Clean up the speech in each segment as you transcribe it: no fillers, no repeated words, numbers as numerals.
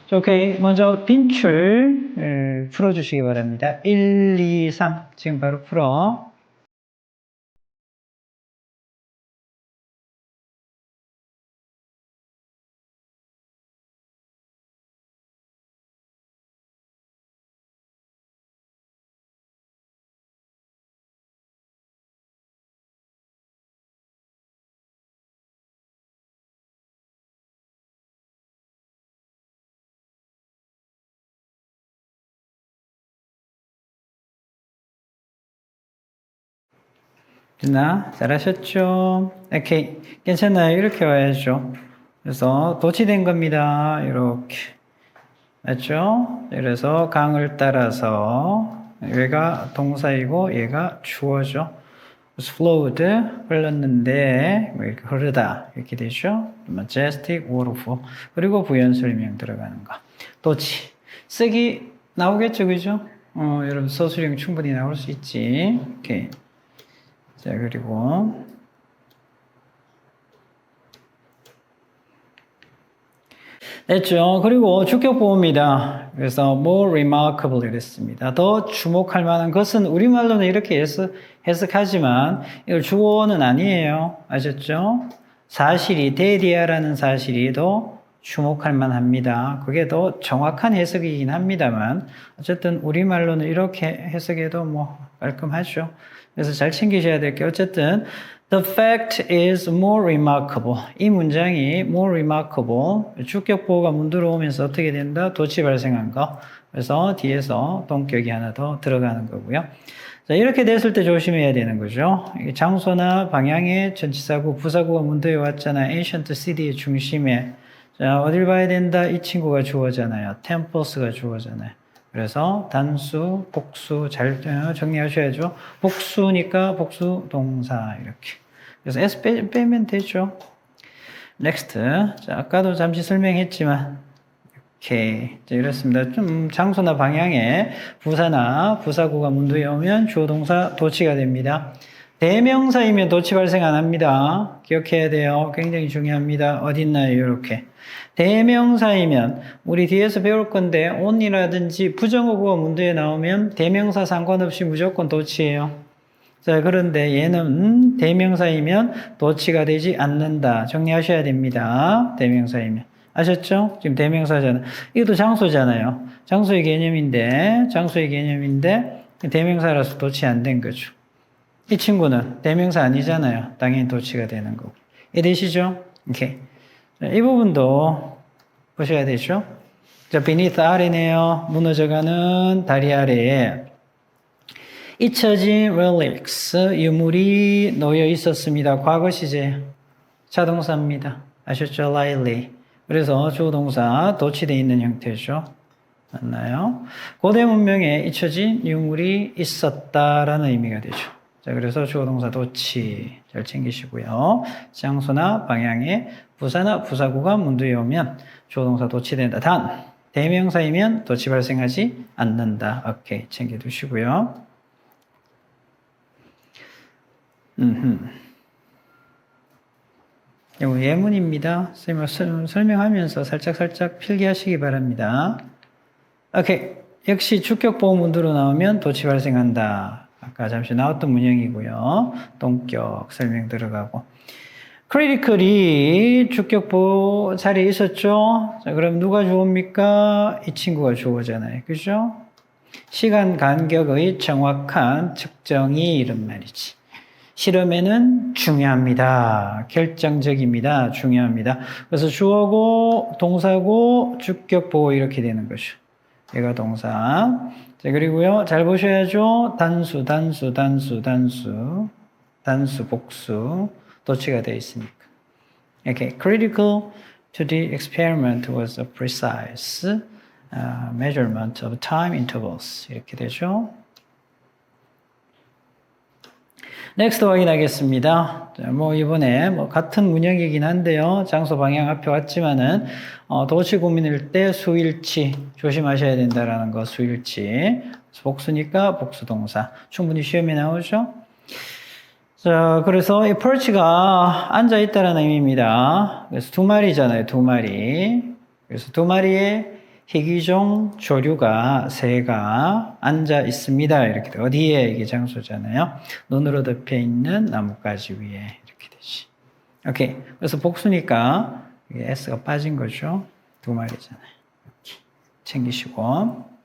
자, 오케이. 먼저 빈출 풀어주시기 바랍니다. 1, 2, 3. 지금 바로 풀어. 됐나? 잘하셨죠? 오케이. 괜찮아요. 이렇게 와야죠. 그래서 도치된 겁니다. 이렇게. 맞죠? 그래서 강을 따라서 얘가 동사이고 얘가 주어죠. flowed 흘렀는데 뭐 이렇게 흐르다 이렇게 되죠. majestic, waterfall 그리고 부연 설명 들어가는 거. 도치 쓰기 나오겠죠, 그죠? 여러분 서술형 충분히 나올 수 있지. 오케이. 자 그리고 됐죠. 그리고 주격보호입니다. 그래서 more remarkable 이랬습니다. 더 주목할 만한 것은 우리말로는 이렇게 해석하지만 이걸 주어는 아니에요. 아셨죠? 사실이 대디아라는 사실이 더 주목할 만합니다. 그게 더 정확한 해석이긴 합니다만 어쨌든 우리말로는 이렇게 해석해도 뭐 깔끔하죠. 그래서 잘 챙기셔야 될 게 어쨌든 The fact is more remarkable. 이 문장이 more remarkable. 주격보호가 문 들어오면서 어떻게 된다? 도치 발생한 거. 그래서 뒤에서 동격이 하나 더 들어가는 거고요. 자, 이렇게 됐을 때 조심해야 되는 거죠. 장소나 방향의 전치사구, 부사구가 문도에 왔잖아요. ancient city의 중심에. 자, 어딜 봐야 된다? 이 친구가 주어잖아요. temples가 주어잖아요. 그래서 단수, 복수 잘 정리하셔야죠. 복수니까 복수 동사 이렇게. 그래서 S 빼면 되죠. next. 자, 아까도 잠시 설명했지만 오케이. 자, 이렇습니다. 좀 장소나 방향에 부사나 부사구가 문도에 오면 주어 동사 도치가 됩니다. 대명사이면 도치 발생 안 합니다. 기억해야 돼요. 굉장히 중요합니다. 어딨나요? 이렇게. 대명사이면 우리 뒤에서 배울 건데 on이라든지 부정어구가 문도에 나오면 대명사 상관없이 무조건 도치예요. 자, 그런데 얘는 대명사이면 도치가 되지 않는다. 정리하셔야 됩니다. 대명사이면. 아셨죠? 지금 대명사잖아요. 이것도 장소잖아요. 장소의 개념인데 대명사라서 도치 안 된 거죠. 이 친구는 대명사 아니잖아요. 당연히 도치가 되는 거고. 이해되시죠? 오케이. 자, 이 부분도 보셔야 되죠. 자, beneath 아래네요. 무너져가는 다리 아래에 잊혀진 relics, 유물이 놓여 있었습니다. 과거 시제 자동사입니다. 아셨죠? lightly. 그래서 주어동사 도치되어 있는 형태죠. 맞나요? 고대 문명에 잊혀진 유물이 있었다라는 의미가 되죠. 자, 그래서 주어동사 도치 잘 챙기시고요. 장소나 방향에 부사나 부사구가 문도에 오면 주어동사 도치된다. 단, 대명사이면 도치 발생하지 않는다. 오케이, 챙겨두시고요. 이거 예문입니다. 선생님 설명하면서 살짝 필기하시기 바랍니다. 오케이, 역시 주격보호 문도로 나오면 도치 발생한다. 아까 잠시 나왔던 문형이고요. 동격 설명 들어가고. critically 주격보호 자리에 있었죠? 자, 그럼 누가 주어입니까? 이 친구가 주어잖아요. 그죠? 시간 간격의 정확한 측정이 이런 말이지. 실험에는 중요합니다. 결정적입니다. 중요합니다. 그래서 주어고 동사고 주격보호 이렇게 되는 거죠. 얘가 동사. 자, 그리고요. 잘 보셔야죠. 단수, 복수. 도치가 되어 있으니까. Okay. Critical to the experiment was a precise measurement of time intervals. 이렇게 되죠. next 확인하겠습니다. 자, 뭐 이번에 뭐 같은 문형이긴 한데요. 장소 방향 앞에 왔지만은 도치 고민일 때 수일치 조심하셔야 된다라는 거. 수일치. 복수니까 복수동사. 충분히 시험에 나오죠. 자, 그래서 이 perch가 앉아 있다라는 의미입니다. 그래서 두 마리잖아요. 두 마리. 그래서 두 마리의 희귀종 조류가 새가 앉아 있습니다. 이렇게 돼. 어디에 이게 장소잖아요. 눈으로 덮여 있는 나뭇가지 위에 이렇게 되지. 오케이. 그래서 복수니까 이게 S가 빠진 거죠. 두 마리잖아요. 이렇게 챙기시고.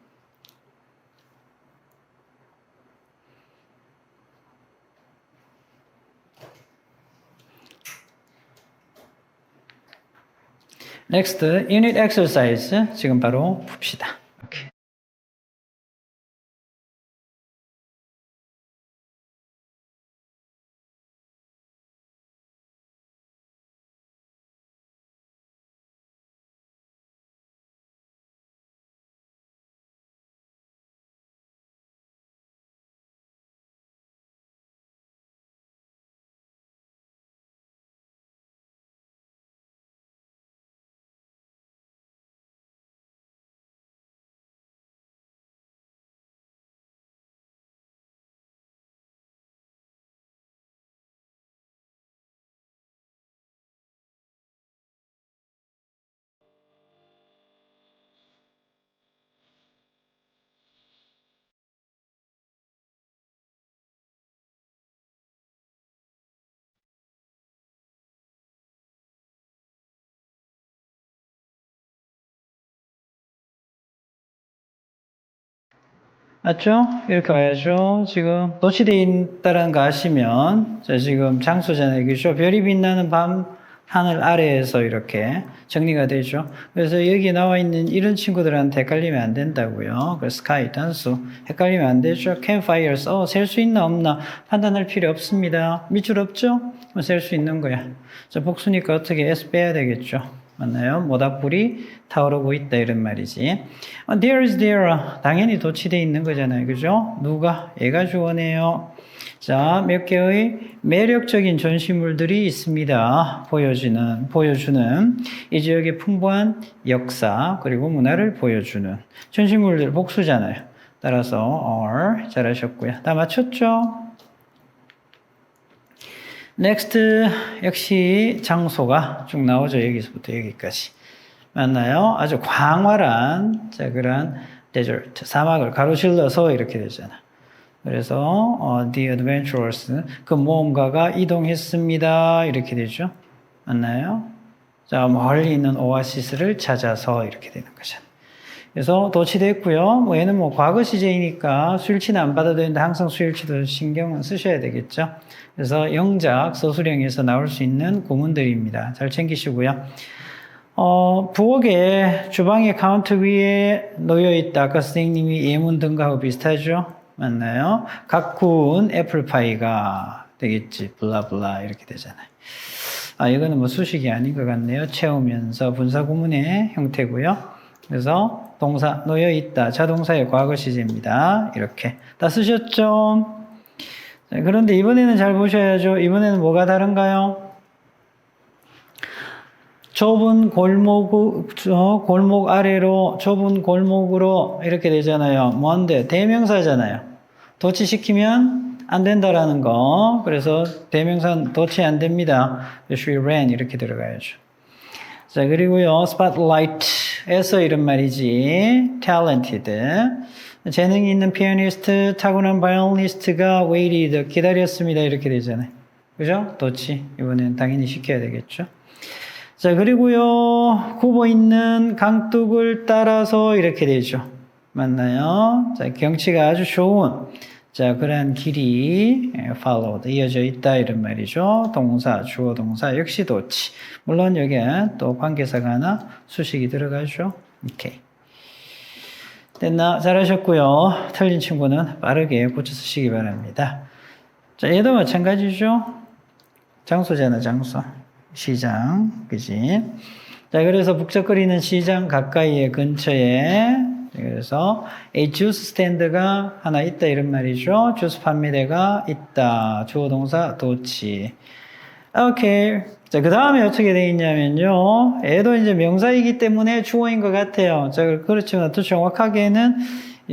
Next, unit exercise. 지금 바로 풉시다. 오케이. 맞죠? 이렇게 와야죠. 지금 도치되어 있다는 거 아시면, 자, 지금 장소잖아요. 그죠? 별이 빛나는 밤 하늘 아래에서 이렇게 정리가 되죠. 그래서 여기 나와 있는 이런 친구들한테 헷갈리면 안 된다고요. 그 스카이, 단수. 헷갈리면 안 되죠. campfire, 셀 수 있나 없나 판단할 필요 없습니다. 밑줄 없죠? 셀 수 있는 거야. 자, 복수니까 어떻게 S 빼야 되겠죠. 맞나요? 모닥불이 타오르고 있다 이런 말이지. There is there. 당연히 도치되어 있는 거잖아요. 그죠? 누가? 얘가 주어네요. 자, 몇 개의 매력적인 전시물들이 있습니다. 보여주는 이 지역의 풍부한 역사 그리고 문화를 보여주는 전시물들 복수잖아요. 따라서 are 잘하셨고요. 다 맞췄죠? Next, 역시 장소가 쭉 나오죠. 여기서부터 여기까지. 맞나요? 아주 광활한, 자, 그런 데저트, 사막을 가로질러서 이렇게 되잖아. 그래서, The Adventurers, 그 모험가가 이동했습니다. 이렇게 되죠. 맞나요? 자, 멀리 있는 오아시스를 찾아서 이렇게 되는 거잖아. 그래서 도치됐고요. 얘는 과거 시제이니까 수일치는 안 받아도 되는데 항상 수일치도 신경은 쓰셔야 되겠죠. 그래서 영작, 서술형에서 나올 수 있는 구문들입니다. 잘 챙기시고요. 부엌에 주방의 카운터 위에 놓여있다. 아까 선생님이 예문 등가하고 비슷하죠? 맞나요? 각 구운 애플파이가 되겠지. 블라블라 이렇게 되잖아요. 이거는 수식이 아닌 것 같네요. 채우면서 분사구문의 형태고요. 그래서 동사 놓여있다. 자동사의 과거 시제입니다. 이렇게 다 쓰셨죠? 자, 그런데 이번에는 잘 보셔야죠. 이번에는 뭐가 다른가요? 좁은 골목 아래로 좁은 골목으로 이렇게 되잖아요. 뭔데? 대명사잖아요. 도치시키면 안 된다라는 거. 그래서 대명사는 도치 안 됩니다. She ran 이렇게 들어가야죠. 자, 그리고요. spotlight에서 이런 말이지. talented. 재능이 있는 피아니스트, 타고난 바이올리니스트가 waited, 기다렸습니다. 이렇게 되잖아요. 그죠? 도치. 이번엔 당연히 시켜야 되겠죠. 자, 그리고요. 굽어 있는 강둑을 따라서 이렇게 되죠. 맞나요? 자, 경치가 아주 좋은, 자, 그러한 길이 followed, 이어져 있다. 이런 말이죠. 동사, 주어 동사, 역시 도치. 물론 여기에 또 관계사가 하나 수식이 들어가죠. 오케이. 됐나? 잘하셨고요. 틀린 친구는 빠르게 고쳐 쓰시기 바랍니다. 자, 얘도 마찬가지죠. 장소잖아, 장소. 시장, 그지? 자, 그래서 북적거리는 시장 가까이에 근처에, 그래서 a juice stand가 하나 있다 이런 말이죠. 주스 판매대가 있다. 주어 동사 도치. 오케이. 자, 그 다음에 어떻게 되어 있냐면요. 얘도 이제 명사이기 때문에 주어인 것 같아요. 자, 그렇지만 더 정확하게는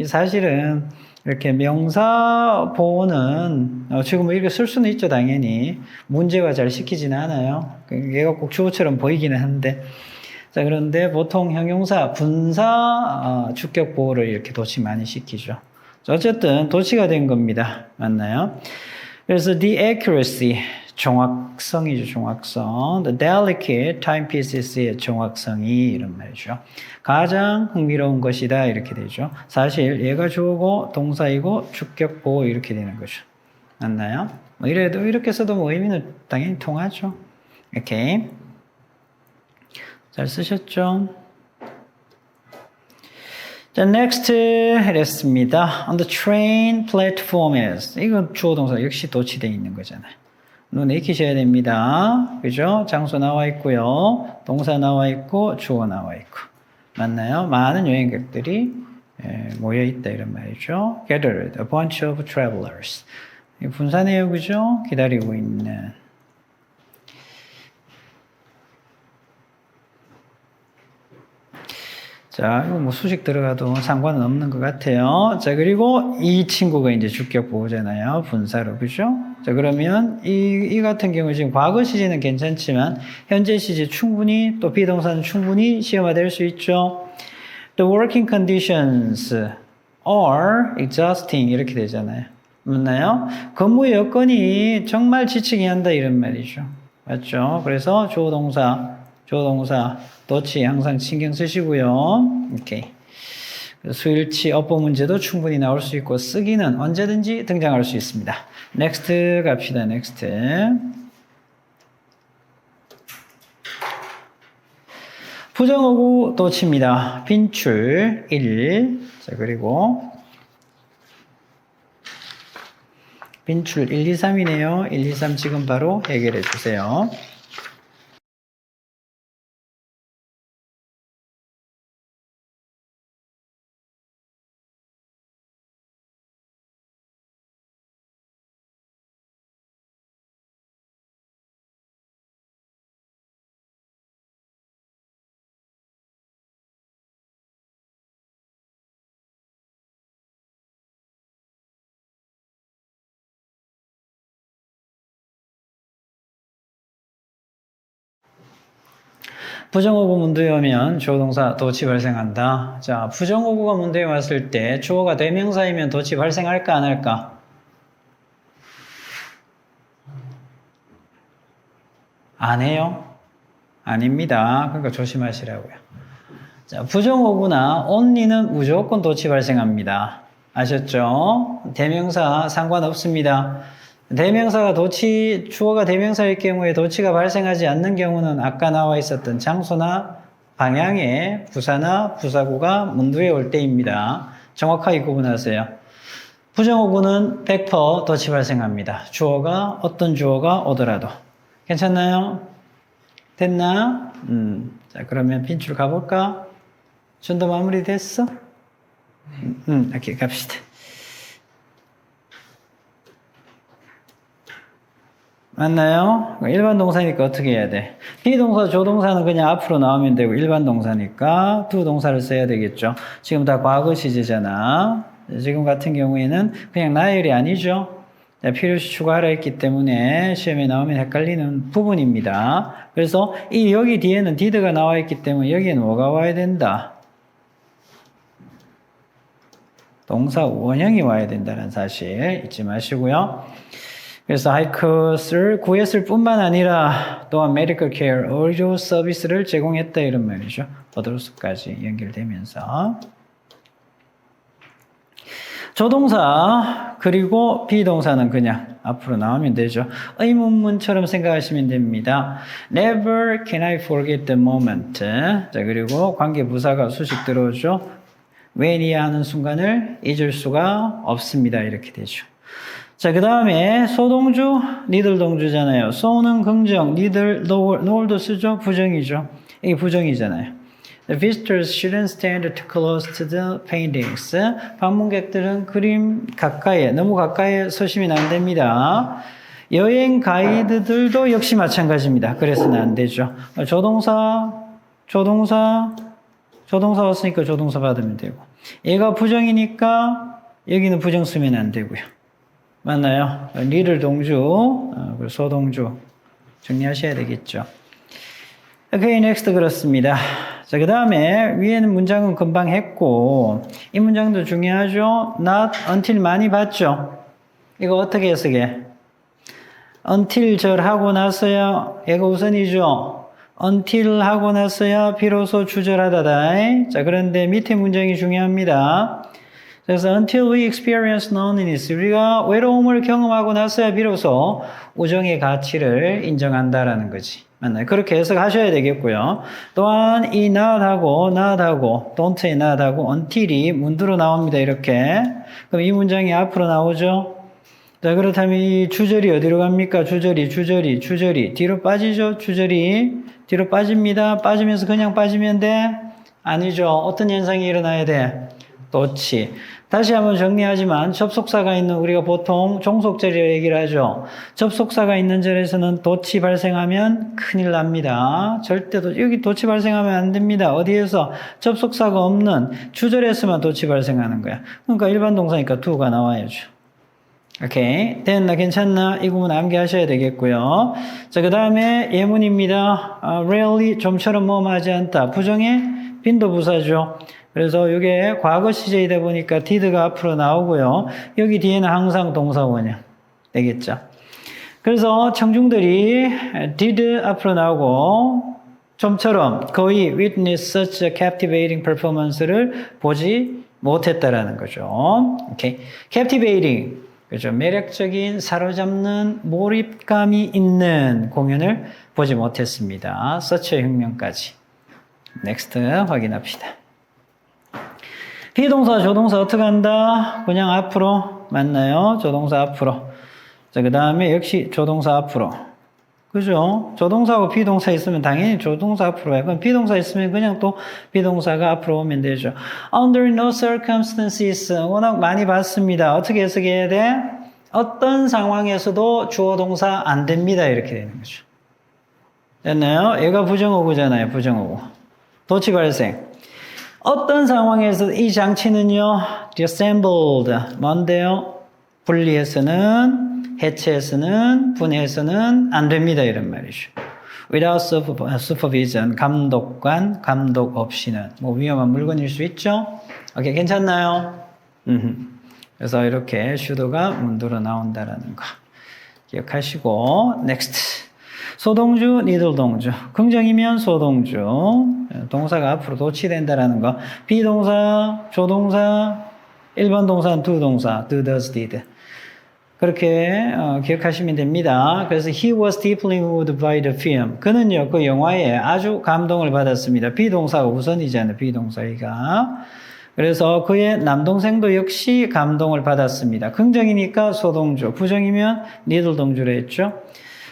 사실은 이렇게 명사 보호는 지금 이렇게 쓸 수는 있죠, 당연히. 문제화 잘 시키지는 않아요. 얘가 꼭 주어처럼 보이기는 한데. 자, 그런데 보통 형용사, 분사, 주격 보호를 이렇게 도치 많이 시키죠. 자, 어쨌든 도치가 된 겁니다. 맞나요? 그래서 the accuracy, 정확성이죠, 정확성. The delicate timepieces의 정확성이 이런 말이죠. 가장 흥미로운 것이다 이렇게 되죠. 사실 얘가 주어고 동사이고 주격 보호 이렇게 되는 거죠. 맞나요? 뭐 이래도 이렇게 써도 뭐 의미는 당연히 통하죠. 오케이. 잘 쓰셨죠? 자, next 이랬습니다. On the train platform is. 이건 주어 동사 역시 도치되어 있는 거잖아요. 눈에 익히셔야 됩니다. 그죠? 장소 나와 있고요. 동사 나와 있고 주어 나와 있고. 맞나요? 많은 여행객들이 모여 있다 이런 말이죠. Gathered a bunch of travelers. 분사네요, 그죠? 기다리고 있는. 자, 이거 뭐 수식 들어가도 상관은 없는 것 같아요. 자, 그리고 이 친구가 이제 주격 보호잖아요. 분사로, 그죠? 자, 그러면 이 같은 경우 지금 과거 시제는 괜찮지만 현재 시제 충분히 또 비동사는 충분히 시험화 될 수 있죠. The working conditions are exhausting 이렇게 되잖아요. 맞나요? 근무 여건이 정말 지치게 한다 이런 말이죠. 맞죠? 그래서 주어 동사 도치 항상 신경 쓰시고요. 오케이. 수일치 어법 문제도 충분히 나올 수 있고 쓰기는 언제든지 등장할 수 있습니다. next 갑시다. next. 부정어구 도치입니다. 빈출 1. 자, 그리고 빈출 1, 2, 3이네요. 1, 2, 3 지금 바로 해결해 주세요. 부정어구 문두에 오면 주어동사 도치 발생한다. 자, 부정어구가 문두에 왔을 때 주어가 대명사이면 도치 발생할까 안 할까? 안 해요? 아닙니다. 그러니까 조심하시라고요. 자, 부정어구나 only는 무조건 도치 발생합니다. 아셨죠? 대명사 상관없습니다. 대명사가 주어가 대명사일 경우에 도치가 발생하지 않는 경우는 아까 나와 있었던 장소나 방향의 부사나 부사구가 문두에 올 때입니다. 정확하게 구분하세요. 부정어구는 100% 도치 발생합니다. 어떤 주어가 오더라도. 괜찮나요? 됐나? 자, 그러면 빈출 가볼까? 준도 마무리 됐어? 오케이, 갑시다. 맞나요? 일반 동사니까 어떻게 해야 돼? 비동사, 조동사는 그냥 앞으로 나오면 되고 일반 동사니까 두 동사를 써야 되겠죠. 지금 다 과거 시제잖아. 지금 같은 경우에는 그냥 나열이 아니죠. 필요시 추가하라 했기 때문에 시험에 나오면 헷갈리는 부분입니다. 그래서 여기 뒤에는 did가 나와 있기 때문에 여기에는 뭐가 와야 된다? 동사 원형이 와야 된다는 사실 잊지 마시고요. 그래서 하이컷을 구했을 뿐만 아니라 또한 메디컬 케어, 의료 서비스를 제공했다 이런 말이죠. 버드로스까지 연결되면서 조동사 그리고 비동사는 그냥 앞으로 나오면 되죠. 의문문처럼 생각하시면 됩니다. Never can I forget the moment. 자, 그리고 관계부사가 수식 들어오죠. when이야 하는 순간을 잊을 수가 없습니다. 이렇게 되죠. 자, 그 다음에 소동주, 니들 동주잖아요. so는 긍정, 니들, no을도 쓰죠? 부정이죠. 이게 부정이잖아요. The visitors shouldn't stand too close to the paintings. 방문객들은 그림 가까이에, 너무 가까이에 서시면 안 됩니다. 여행 가이드들도 역시 마찬가지입니다. 그래서는 안 되죠. 조동사 왔으니까 조동사 받으면 되고. 얘가 부정이니까 여기는 부정 쓰면 안 되고요. 맞나요? 니들 동주, 소동주 정리하셔야 되겠죠. 오케이, next 그렇습니다. 자, 그 다음에 위에는 문장은 금방 했고 이 문장도 중요하죠. Not until 많이 봤죠. 이거 어떻게 해석해? until 절 하고 나서야 얘가 우선이죠. until 하고 나서야 비로소 주절하다다. 자, 그런데 밑에 문장이 중요합니다. 그래서 until we experience loneliness, 우리가 외로움을 경험하고 나서야 비로소 우정의 가치를 인정한다라는 거지. 맞나요? 그렇게 해석하셔야 되겠고요. 또한 이 not하고 don't의 not하고 until이 문두로 나옵니다. 이렇게. 그럼 이 문장이 앞으로 나오죠. 자, 그렇다면 이 주절이 어디로 갑니까? 주절이 뒤로 빠지죠? 주절이 뒤로 빠집니다. 빠지면서 그냥 빠지면 돼? 아니죠. 어떤 현상이 일어나야 돼? 도치. 다시 한번 정리하지만 접속사가 있는 우리가 보통 종속절이라고 얘기를 하죠. 접속사가 있는 절에서는 도치 발생하면 큰일 납니다. 절대도 여기 도치 발생하면 안 됩니다. 어디에서 접속사가 없는 주절에서만 도치 발생하는 거야. 그러니까 일반 동사니까 do가 나와야죠. 오케이. 됐나? 괜찮나? 이 부분 암기하셔야 되겠고요. 자, 그 다음에 예문입니다. rarely, 좀처럼 뭐하지 않다. 부정의 빈도부사죠. 그래서 이게 과거 시제이다 보니까 did가 앞으로 나오고요. 여기 뒤에는 항상 동사원형 되겠죠. 그래서 청중들이 did 앞으로 나오고 좀처럼 거의 witness such a captivating performance를 보지 못했다라는 거죠. 오케이. captivating. 그죠. 매력적인, 사로잡는, 몰입감이 있는 공연을 보지 못했습니다. 서치의 혁명까지. 넥스트 확인합시다. 비동사, 조동사 어떻게 한다? 그냥 앞으로 맞나요? 조동사 앞으로. 자, 그 다음에 역시 조동사 앞으로. 그죠? 조동사하고 비동사 있으면 당연히 조동사 앞으로 해요. 그럼 비동사 있으면 그냥 또 비동사가 앞으로 오면 되죠. Under no circumstances. 워낙 많이 봤습니다. 어떻게 해석해야 돼? 어떤 상황에서도 주어 동사 안 됩니다. 이렇게 되는 거죠. 됐나요? 얘가 부정어구잖아요. 부정어구. 도치 발생. 어떤 상황에서 이 장치는요, disassembled. 뭔데요? 분리해서는, 해체해서는, 분해해서는 안 됩니다. 이런 말이죠. Without supervision, 감독관, 감독 없이는. 뭐 위험한 물건일 수 있죠? 오케이, 괜찮나요? 그래서 이렇게 should가 문두로 나온다라는 거 기억하시고, next. 소동주, 니들동주. 긍정이면 소동주. 동사가 앞으로 도치된다라는 거. 비동사, 조동사, 일반 동사는 do 동사. do, does, did. 그렇게 기억하시면 됩니다. 그래서 he was deeply moved by the film. 그는요, 그 영화에 아주 감동을 받았습니다. 비동사가 우선이잖아요. 비동사가. 그래서 그의 남동생도 역시 감동을 받았습니다. 긍정이니까 소동주, 부정이면 니들동주로 했죠.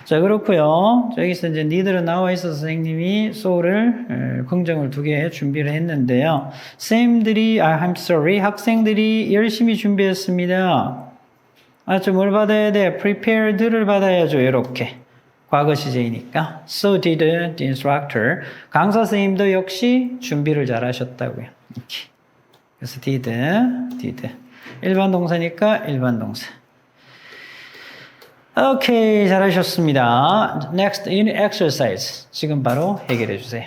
자, 그렇고요. 여기서 이제 니들은 나와 있어서 선생님이 so를 긍정을 2개 준비를 했는데요. 쌤들이, I'm sorry, 학생들이 열심히 준비했습니다. 뭘 받아야 돼? prepared를 받아야죠. 이렇게. 과거 시제이니까. So did the instructor. 강사 선생님도 역시 준비를 잘 하셨다고요. 이렇게. 그래서 did. 일반 동사니까 일반 동사. 오케이, 잘하셨습니다. Next unit exercise. 지금 바로 해결해 주세요.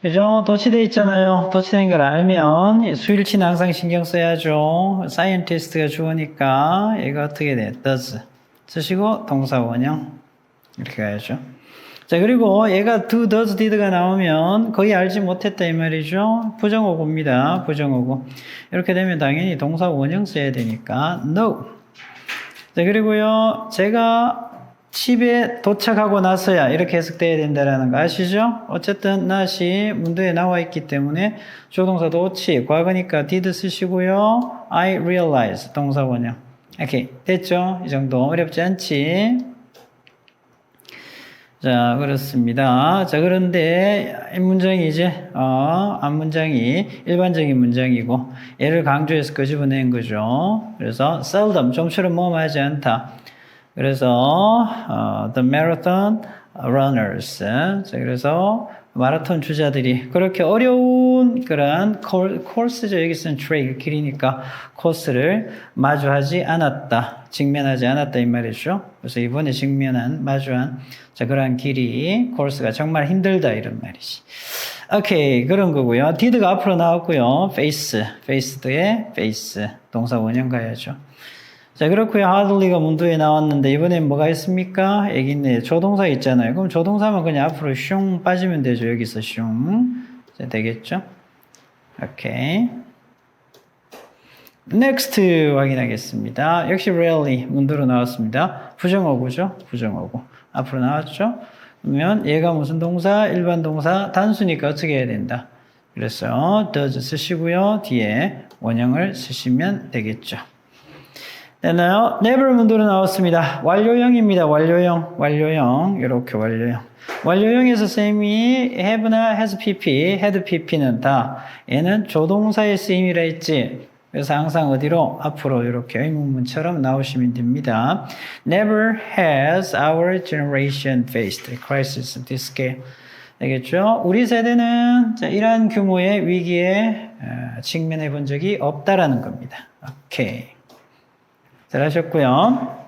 그죠? 도치돼 있잖아요. 도치된 걸 알면 수일치는 항상 신경 써야죠. 사이언티스트가 주어니까 얘가 어떻게 돼? does 쓰시고 동사 원형 이렇게 가야죠. 자, 그리고 얘가 do, does, did가 나오면 거의 알지 못했다 이 말이죠. 부정어구입니다. 부정어구. 이렇게 되면 당연히 동사 원형 써야 되니까 no. 자, 그리고요. 제가 집에 도착하고 나서야 이렇게 해석돼야 된다는 거 아시죠? 어쨌든 not이 문도에 나와 있기 때문에 조동사 도치, 과거니까 did 쓰시고요. I realize 동사 원형. 오케이, 됐죠? 이 정도 어렵지 않지? 자, 그렇습니다. 자, 그런데 이 문장이 이제 앞문장이 일반적인 문장이고 얘를 강조해서 끄집어낸 거죠. 그래서 seldom, 좀처럼 모험하지 않다. 그래서 the marathon runners. 자, 그래서 마라톤 주자들이 그렇게 어려운 그런 코스죠. 여기 쓴 트레일 길이니까 코스를 마주하지 않았다. 직면하지 않았다 이 말이죠. 그래서 이번에 마주한 자, 그러한 길이 코스가 정말 힘들다 이런 말이지. 오케이, 그런 거고요. did가 앞으로 나왔고요. faced의 face 동사 원형 가야죠. 자, 그렇고요. hardly가 문도에 나왔는데 이번엔 뭐가 있습니까? 여기 있네. 조동사 있잖아요. 그럼 조동사만 그냥 앞으로 슝 빠지면 되죠. 여기서 슝. 자, 되겠죠? 오케이. next 확인하겠습니다. 역시 rarely 문도로 나왔습니다. 부정어구죠? 부정어구. 앞으로 나왔죠? 그러면 얘가 무슨 동사? 일반 동사 단수니까 어떻게 해야 된다? 그래서 does 쓰시고요. 뒤에 원형을 쓰시면 되겠죠. 됐나요? never 문도로 나왔습니다. 완료형입니다. 완료형. 이렇게 완료형. 완료형에서 쌤이 have나 has pp, had pp는 다 얘는 조동사의 쓰임이라 했지. 그래서 항상 어디로? 앞으로 이렇게 의문문처럼 나오시면 됩니다. Never has our generation faced a crisis of this scale. 되겠죠? 우리 세대는 이러한 규모의 위기에 직면해 본 적이 없다라는 겁니다. 오케이. 잘하셨고요.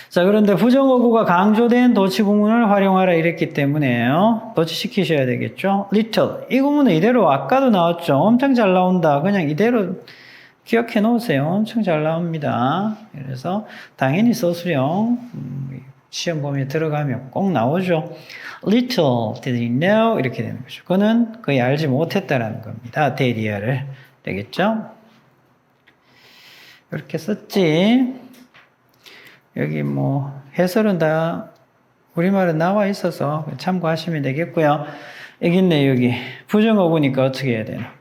자, 그런데 부정어구가 강조된 도치 구문을 활용하라 이랬기 때문에요. 도치시키셔야 되겠죠. little. 이 구문은 이대로 아까도 나왔죠. 엄청 잘 나온다. 그냥 이대로 기억해 놓으세요. 엄청 잘 나옵니다. 그래서 당연히 서술형 시험 범위에 들어가면 꼭 나오죠. little did you know 이렇게 되는 거죠. 그거는 거의 알지 못했다라는 겁니다. 데리아를 되겠죠. 그렇게 썼지. 여기 뭐 해설은 다 우리말은 나와 있어서 참고하시면 되겠고요. 여기 있네. 여기 부정어구니까 어떻게 해야 되나?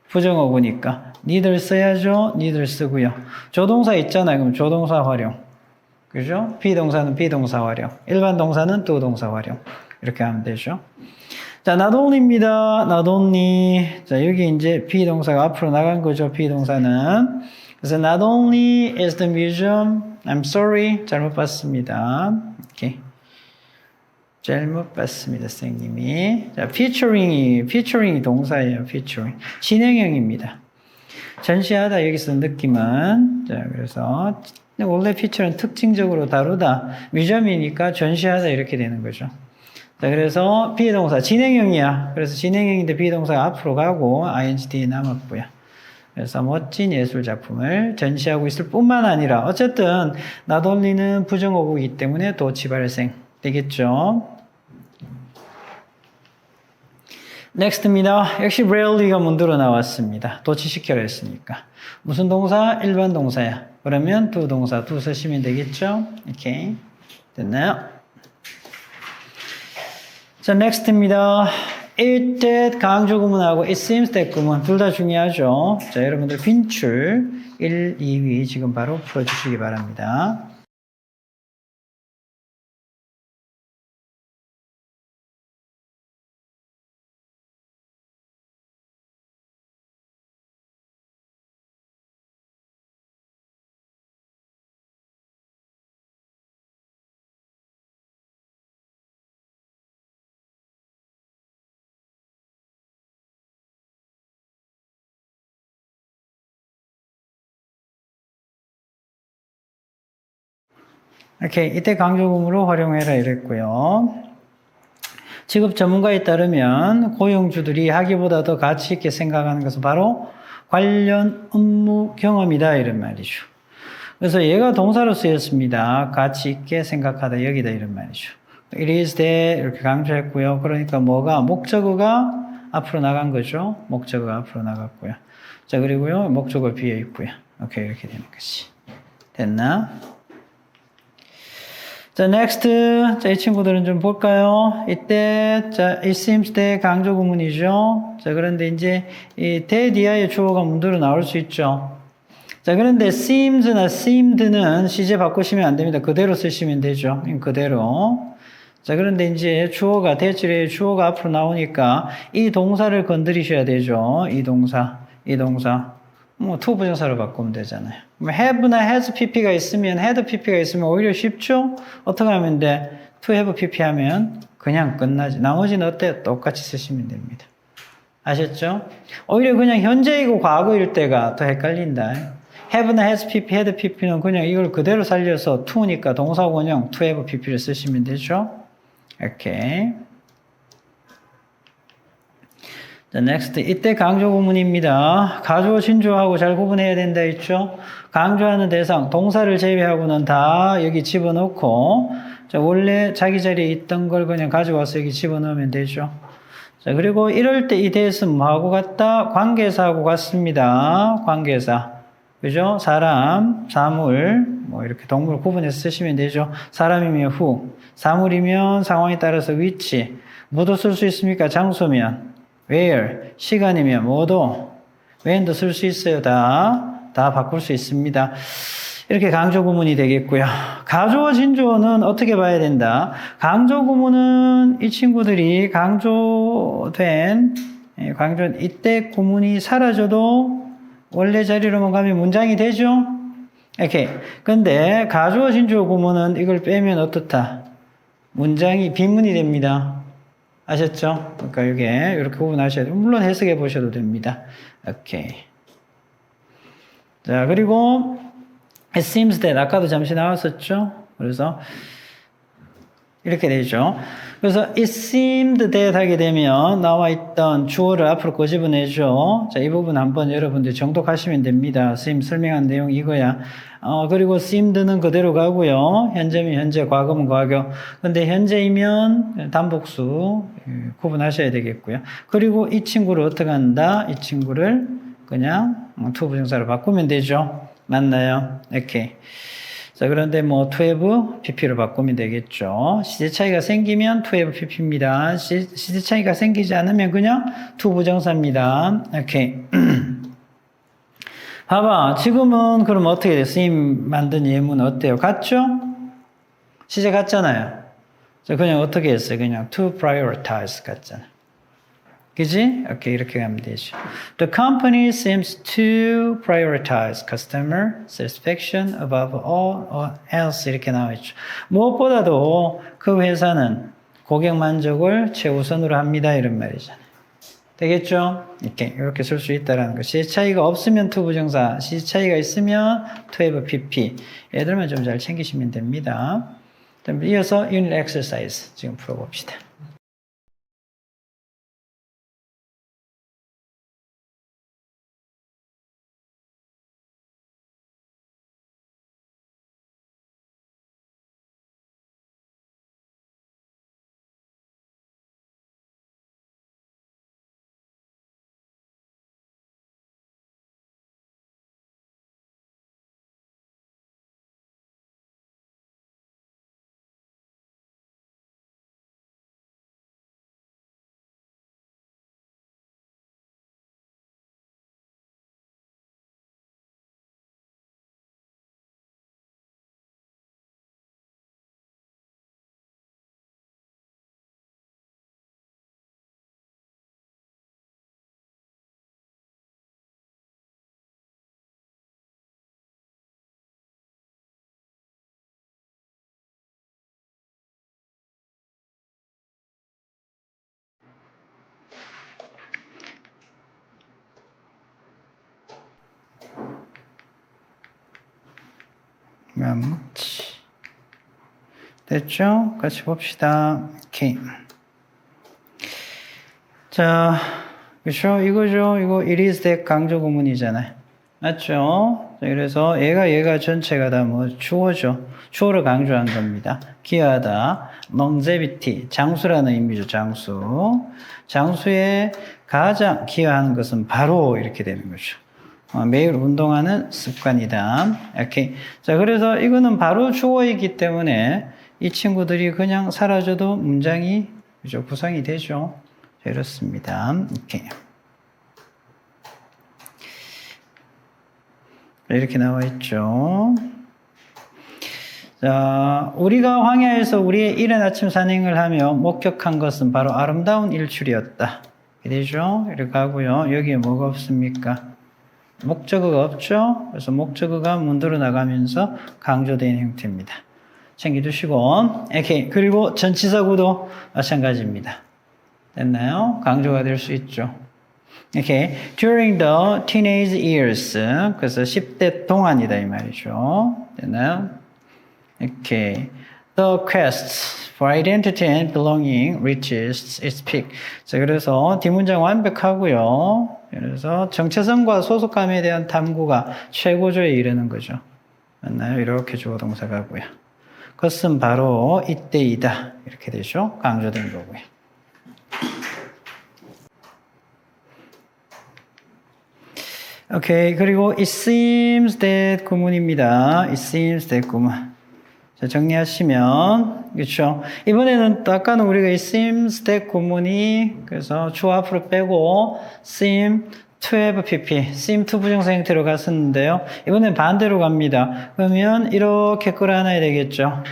부정어구니까 니들 써야죠. 니들 쓰고요. 조동사 있잖아요. 그럼 조동사 활용. 그죠? 비동사는 비동사 활용. 일반 동사는 또 동사 활용. 이렇게 하면 되죠. 자, not only입니다. not only. 자, 여기 이제 비동사가 앞으로 나간 거죠. 비동사는. 그래서 not only is the museum, I'm sorry, 잘못 봤습니다. 오케이. 잘못 봤습니다, 선생님이. 자, featuring이 동사예요, featuring. 진행형입니다. 전시하다, 여기서 느낌은. 자, 그래서, 원래 feature는 특징적으로 다루다. 뮤지엄이니까 전시하다, 이렇게 되는 거죠. 자, 그래서 비동사, 진행형이야. 그래서 진행형인데 비동사가 앞으로 가고, ing 뒤에 남았고요. 그래서 멋진 예술 작품을 전시하고 있을 뿐만 아니라 어쨌든 not only는 부정어구이기 때문에 도치 발생 되겠죠. next입니다. 역시 rarely가 문도로 나왔습니다. 도치시켜라 했으니까. 무슨 동사? 일반 동사야. 그러면 두 동사 두 쓰시면 되겠죠. 오케이. 됐나요? 자, next입니다. it that 강조 구문하고 it seems that 구문 둘 다 중요하죠. 자, 여러분들 빈출 1, 2위 지금 바로 풀어주시기 바랍니다. 오케이, 이때 강조구문으로 활용해라 이랬고요. 직업 전문가에 따르면 고용주들이 하기보다 더 가치 있게 생각하는 것은 바로 관련 업무 경험이다 이런 말이죠. 그래서 얘가 동사로 쓰였습니다. 가치 있게 생각하다 여기다 이런 말이죠. it is that 이렇게 강조했고요. 그러니까 뭐가 목적어가 앞으로 나간 거죠. 목적어가 앞으로 나갔고요. 자, 그리고요. 목적어 비어 있고요. 오케이, 이렇게 되는 것이. 됐나? 자, next. 자, 이 친구들은 좀 볼까요? 이때, 자, it seems that 강조 구문이죠. 자, 그런데 이제 이 that 이하의 주어가 문도로 나올 수 있죠. 자, 그런데 seems나 seemed는 시제 바꾸시면 안 됩니다. 그대로 쓰시면 되죠. 그대로. 자, 그런데 이제 주어가, 대절의 주어가 앞으로 나오니까 이 동사를 건드리셔야 되죠. 이 동사. 뭐, to 부정사로 바꾸면 되잖아요. have나 has pp가 있으면, had pp가 있으면 오히려 쉽죠? 어떻게 하면 돼? to have pp 하면 그냥 끝나지. 나머지는 어때요? 똑같이 쓰시면 됩니다. 아셨죠? 오히려 그냥 현재이고 과거일 때가 더 헷갈린다. have나 has pp, had pp는 그냥 이걸 그대로 살려서 to니까 동사원형 to have pp를 쓰시면 되죠? 오케이. 자, next. 이때 강조 구문입니다. 가주어, 진주어하고 잘 구분해야 된다 했죠? 강조하는 대상, 동사를 제외하고는 다 여기 집어넣고, 자, 원래 자기 자리에 있던 걸 그냥 가져와서 여기 집어넣으면 되죠. 자, 그리고 이럴 때 이 대에서는 뭐하고 같다? 관계사하고 같습니다. 관계사. 그죠? 사람, 사물, 뭐 이렇게 동물 구분해서 쓰시면 되죠. 사람이면 who, 사물이면 상황에 따라서 which, 뭐도 쓸 수 있습니까? 장소면 where, 시간이면 뭐도, when도 쓸 수 있어요. 다 바꿀 수 있습니다. 이렇게 강조 구문이 되겠고요. 가주어, 진주어는 어떻게 봐야 된다? 강조 구문은 이 친구들이 강조된 이때 구문이 사라져도 원래 자리로만 가면 문장이 되죠? 오케이. 근데 가주어, 진주어 구문은 이걸 빼면 어떻다? 문장이 빈문이 됩니다. 아셨죠? 그러니까 이게 이렇게 구분하셔야 돼요. 물론 해석해 보셔도 됩니다. 오케이. 자, 그리고 it seems that 아까도 잠시 나왔었죠? 그래서 이렇게 되죠. 그래서 it seemed that 하게 되면 나와 있던 주어를 앞으로 꼬집어내죠. 자, 이 부분 한번 여러분들 정독하시면 됩니다. 선생님 설명한 내용 이거야. 그리고 seemed는 그대로 가고요. 현재면 현재, 과거면 과거. 근데 현재이면 단복수 구분하셔야 되겠고요. 그리고 이 친구를 어떻게 한다? 이 친구를 그냥 to 부정사로 바꾸면 되죠. 맞나요? 오케이. 자, 그런데 뭐 to have pp로 바꾸면 되겠죠. 시제 차이가 생기면 to have pp입니다. 시제 차이가 생기지 않으면 그냥 to 부정사입니다. 오케이. 봐봐. 지금은 그럼 어떻게 돼요? 선생님 만든 예문 어때요? 같죠? 시제 같잖아요. 자, 그냥 어떻게 했어요? 그냥 to prioritize 같잖아요. 그지? 오케이, 이렇게 가면 되죠. The company seems to prioritize customer satisfaction above all else 이렇게 나와있죠. 무엇보다도 그 회사는 고객 만족을 최우선으로 합니다. 이런 말이잖아요. 되겠죠? 이렇게 쓸 수 있다는 거. 시제 차이가 없으면 to 부정사, 시제 차이가 있으면 to have pp. 얘들만 좀 잘 챙기시면 됩니다. 이어서 unit exercise 지금 풀어봅시다. 됐죠? 같이 봅시다. 오케이. 자, 그렇죠? 이거죠. 이거 it is that 강조 구문이잖아요. 맞죠? 자, 그래서 얘가 전체가 다 뭐 주어죠. 주어를 강조한 겁니다. 기하다, longevity, 장수라는 의미죠. 장수. 장수에 가장 기여하는 것은 바로 이렇게 되는 거죠. 매일 운동하는 습관이다. 이렇게. 자, 그래서 이거는 바로 주어이기 때문에 이 친구들이 그냥 사라져도 문장이 그죠? 구성이 되죠. 자, 이렇습니다. 이렇게. 이렇게 나와 있죠. 자, 우리가 황야에서 우리의 이른 아침 산행을 하며 목격한 것은 바로 아름다운 일출이었다. 되죠? 이렇게 하고요. 여기에 뭐가 없습니까? 목적어가 없죠? 그래서 목적어가 문드러 나가면서 강조되는 형태입니다. 챙겨두시고, 이렇게. 그리고 전치사구도 마찬가지입니다. 됐나요? 강조가 될 수 있죠. 이렇게. During the teenage years. 그래서 10대 동안이다, 이 말이죠. 됐나요? 이렇게. The quest for identity and belonging reaches its peak. 자, 그래서 뒷문장 완벽하고요. 그래서 정체성과 소속감에 대한 탐구가 최고조에 이르는 거죠. 맞나요? 이렇게 주어 동사가 하고요. 그것은 바로 이때이다. 이렇게 되죠. 강조된 거고요. 오케이. 그리고 it seems that 구문입니다. it seems that 구문. 자, 정리하시면, 그렇죠. 이번에는 아까는 우리가 이 seems that 구문이 그래서 주어 앞으로 빼고 seem to have pp, seem to 부정사 형태로 갔었는데요. 이번엔 반대로 갑니다. 그러면 이렇게 끌어안아야 되겠죠.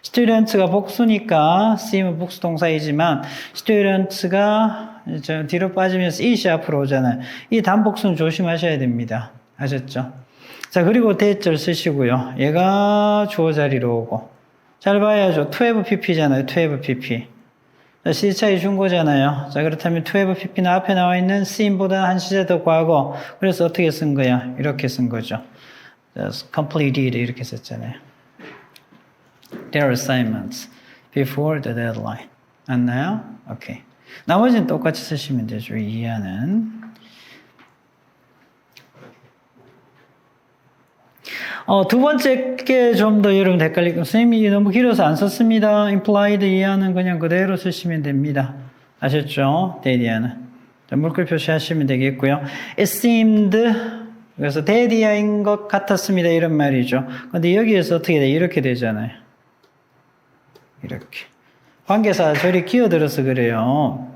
students가 복수니까 seem은 복수 동사이지만 students가 뒤로 빠지면서 it이 앞으로 오잖아요. 이 단복수는 조심하셔야 됩니다. 아셨죠? 자, 그리고 대절 쓰시고요. 얘가 주어 자리로 오고. 잘 봐야죠. to have pp잖아요. to have pp. 자, 시차이 준 거잖아요. 자, 그렇다면 to have pp는 앞에 나와 있는 seem보다 한 시제 더 과거. 그래서 어떻게 쓴 거야? 이렇게 쓴 거죠. 자, completed 이렇게 썼잖아요. Their assignments before the deadline. 맞나요? 오케이. 나머지는 똑같이 쓰시면 되죠. 이해하는. 두 번째 게 좀 더 여러분 헷갈리고, 선생님이 너무 길어서 안 썼습니다. implied 이해하는 그냥 그대로 쓰시면 됩니다. 아셨죠? 데디아는. 물결 표시하시면 되겠고요. it seemed, 그래서 데디아인 것 같았습니다. 이런 말이죠. 근데 여기에서 어떻게 돼? 이렇게 되잖아요. 이렇게. 관계사 저리 끼어들어서 그래요.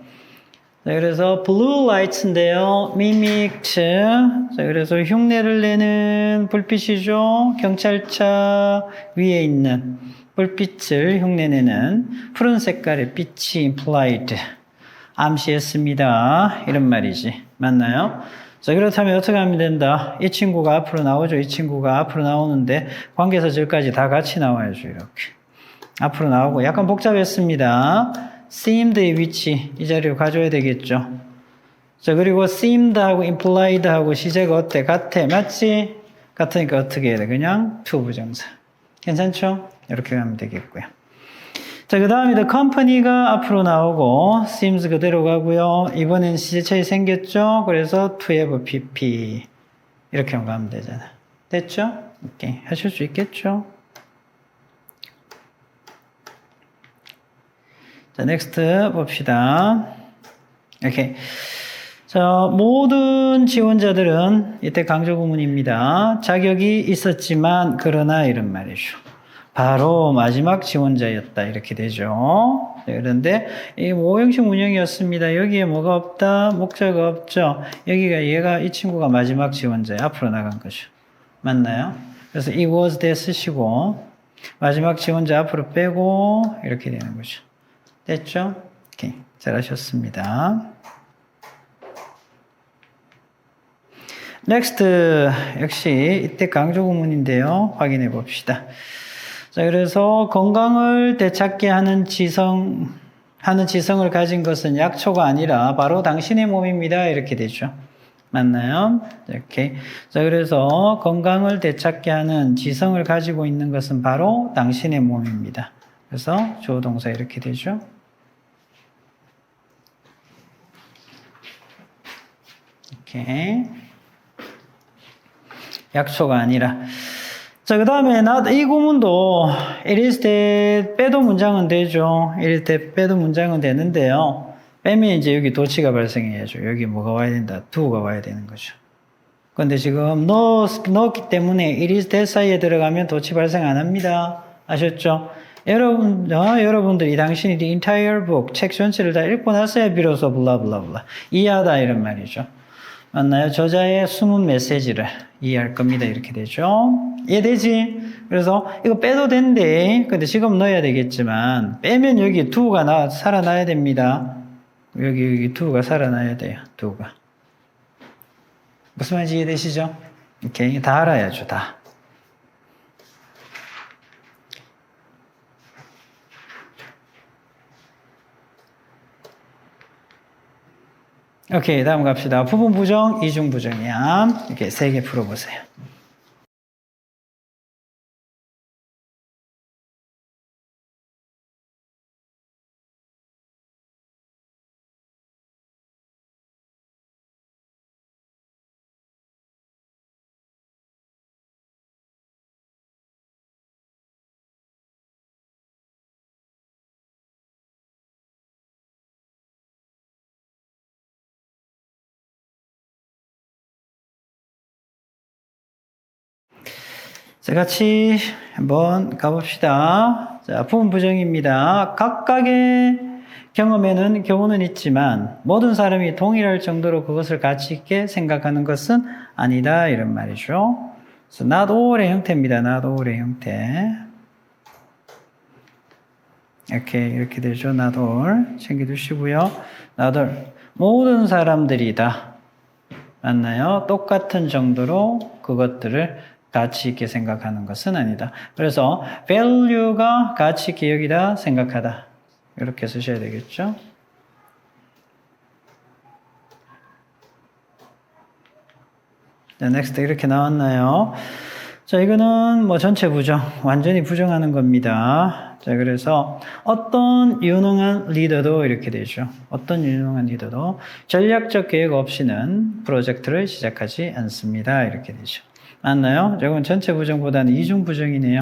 자, 그래서 blue lights인데요. mimicked. 자, 그래서 흉내를 내는 불빛이죠. 경찰차 위에 있는 불빛을 흉내내는 푸른 색깔의 빛이 implied. 암시했습니다. 이런 말이지. 맞나요? 자, 그렇다면 어떻게 하면 된다? 이 친구가 앞으로 나오죠. 이 친구가 앞으로 나오는데 관계사 절까지 다 같이 나와야죠. 이렇게. 앞으로 나오고 약간 복잡했습니다. seemed의 위치 이 자리로 가져야 되겠죠. 자, 그리고 seemed하고 implied하고 시제가 어때? 같아. 맞지? 같으니까 어떻게 해야 돼? 그냥 to 부정사. 괜찮죠? 이렇게 가면 되겠고요. 자, 그 다음에 the company가 앞으로 나오고 seems 그대로 가고요. 이번엔 시제 차이 생겼죠? 그래서 to have pp 이렇게 가면 되잖아. 됐죠? 오케이. 하실 수 있겠죠? 자, next 봅시다. 이렇게. 자, 모든 지원자들은 이때 강조 구문입니다. 자격이 있었지만 그러나 이런 말이죠. 바로 마지막 지원자였다 이렇게 되죠. 그런데 이 모형식 문형이었습니다. 여기에 뭐가 없다? 목자가 없죠. 여기가 얘가 이 친구가 마지막 지원자에 앞으로 나간 거죠. 맞나요? 그래서 it was that 쓰시고 마지막 지원자 앞으로 빼고 이렇게 되는 거죠. 됐죠? 오케이. 잘하셨습니다. next. 역시 이때 강조 구문인데요. 확인해 봅시다. 자, 그래서 건강을 되찾게 하는 지성을 가진 것은 약초가 아니라 바로 당신의 몸입니다. 이렇게 되죠. 맞나요? 이렇게. 자, 그래서 건강을 되찾게 하는 지성을 가지고 있는 것은 바로 당신의 몸입니다. 그래서 주어 동사 이렇게 되죠. 이렇게. 약초가 아니라. 자, 그 다음에 이 구문도 it is that 빼도 문장은 되죠. it is that 빼도 문장은 되는데요. 빼면 이제 여기 도치가 발생해야죠. 여기 뭐가 와야 된다? do가 와야 되는 거죠. 근데 지금 넣었기 때문에 it is that 사이에 들어가면 도치 발생 안 합니다. 아셨죠? 여러분들이 당신이 the entire book, 책 전체를 다 읽고 나서야 비로소 블라블라블라 이해하다 이런 말이죠. 맞나요? 저자의 숨은 메시지를 이해할 겁니다. 이렇게 되죠. 이해되지? 그래서 이거 빼도 된대. 근데 지금 넣어야 되겠지만 빼면 여기 do가 살아나야 됩니다. 여기 do가 살아나야 돼요. do가. 무슨 말인지 이해되시죠? 오케이. 다 알아야죠. 다. 오케이, 다음 갑시다. 부분 부정, 이중 부정이야. 이렇게 3개 풀어보세요. 자, 같이 한번 가봅시다. 자, 부분 부정입니다. 각각의 경험에는 교훈은 있지만 모든 사람이 동일할 정도로 그것을 가치 있게 생각하는 것은 아니다. 이런 말이죠. 그래서 not all의 형태입니다. not all의 형태. 이렇게 되죠. not all. 챙겨두시고요. not all. 모든 사람들이 다 맞나요? 똑같은 정도로 그것들을 가치 있게 생각하는 것은 아니다. 그래서 value가 가치 있게 여기다 생각하다. 이렇게 쓰셔야 되겠죠. 자, next 이렇게 나왔나요? 자, 이거는 뭐 전체 부정, 완전히 부정하는 겁니다. 자, 그래서 어떤 유능한 리더도 이렇게 되죠. 어떤 유능한 리더도 전략적 계획 없이는 프로젝트를 시작하지 않습니다. 이렇게 되죠. 맞나요? 조금 전체 부정보다는 이중 부정이네요.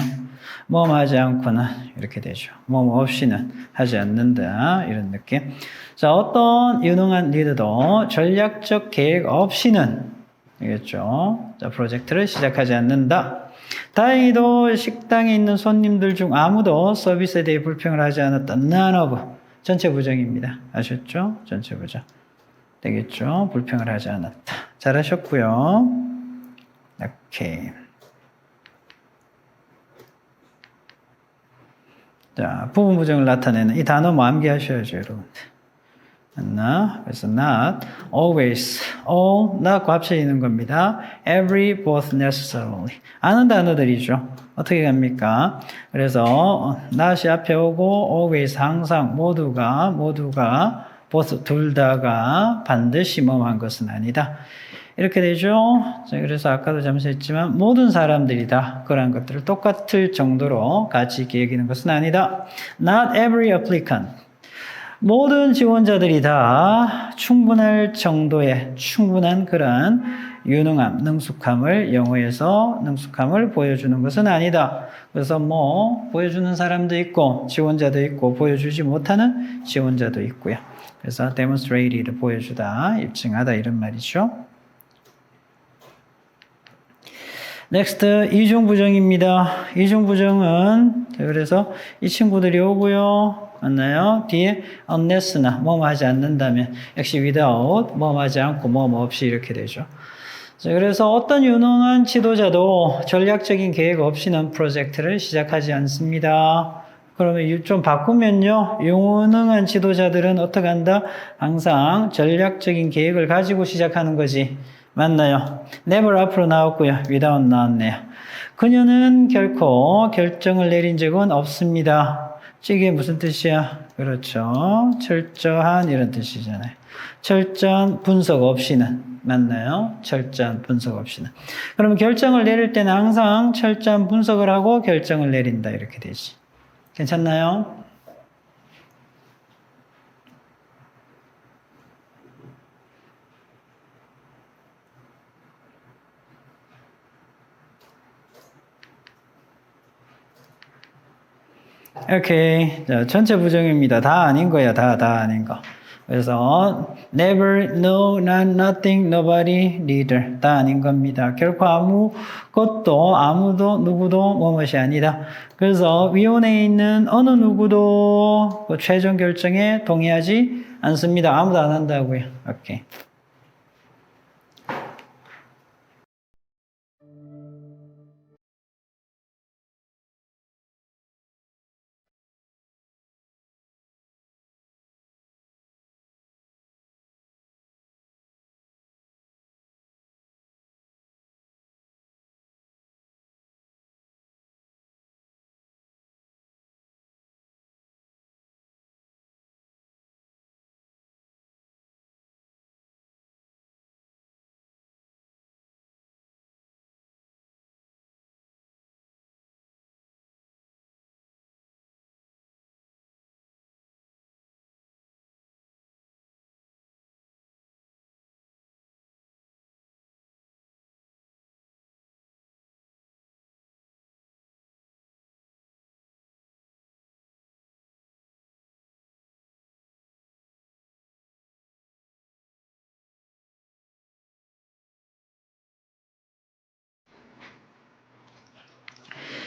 뭐뭐 하지 않고는 이렇게 되죠. 뭐뭐 없이는 하지 않는다. 이런 느낌. 자, 어떤 유능한 리더도 전략적 계획 없이는 알겠죠? 자, 프로젝트를 시작하지 않는다. 다행히도 식당에 있는 손님들 중 아무도 서비스에 대해 불평을 하지 않았다. None of. 전체 부정입니다. 아셨죠? 전체 부정. 되겠죠? 불평을 하지 않았다. 잘하셨고요. 오케이. 자, 부분 부정을 나타내는 이 단어 뭐 암기하셔야죠, 여러분. 그래서 not, always, all, not과 합쳐지는 겁니다. every, both, necessarily. 아는 단어들이죠. 어떻게 갑니까? 그래서 not이 앞에 오고 always, 항상, 모두가, both, 둘 다가 반드시 뭐한 것은 아니다. 이렇게 되죠. 자, 그래서 아까도 잠시 했지만 모든 사람들이 다 그러한 것들을 똑같을 정도로 가치 있게 여기는 것은 아니다. Not every applicant. 모든 지원자들이 다 충분할 정도의 충분한 그러한 유능함, 능숙함을 영어에서 능숙함을 보여주는 것은 아니다. 그래서 뭐 보여주는 사람도 있고 지원자도 있고 보여주지 못하는 지원자도 있고요. 그래서 demonstrate를 보여주다, 입증하다 이런 말이죠. next, 이중부정입니다. 이중부정은 그래서 이 친구들이 오고요. 맞나요? 뒤에 unless나 뭐뭐 하지 않는다면 역시 without 뭐뭐 하지 않고 뭐뭐 없이 이렇게 되죠. 자, 그래서 어떤 유능한 지도자도 전략적인 계획 없이는 프로젝트를 시작하지 않습니다. 그러면 좀 바꾸면요. 유능한 지도자들은 어떻게 한다? 항상 전략적인 계획을 가지고 시작하는 거지. 맞나요? never 앞으로 나왔고요. without 나왔네요. 그녀는 결코 결정을 내린 적은 없습니다. 이게 무슨 뜻이야? 그렇죠. 철저한 이런 뜻이잖아요. 철저한 분석 없이는. 맞나요? 철저한 분석 없이는. 그러면 결정을 내릴 때는 항상 철저한 분석을 하고 결정을 내린다. 이렇게 되지. 괜찮나요? 오케이. 자, 전체 부정입니다. 다 아닌 거야. 다 아닌 거. 그래서 never, no, not, nothing, nobody, neither 다 아닌 겁니다. 결코 아무것도 아무도 누구도 뭐뭇이 아니다. 그래서 위원회에 있는 어느 누구도 그 최종 결정에 동의하지 않습니다. 아무도 안 한다고요. 오케이.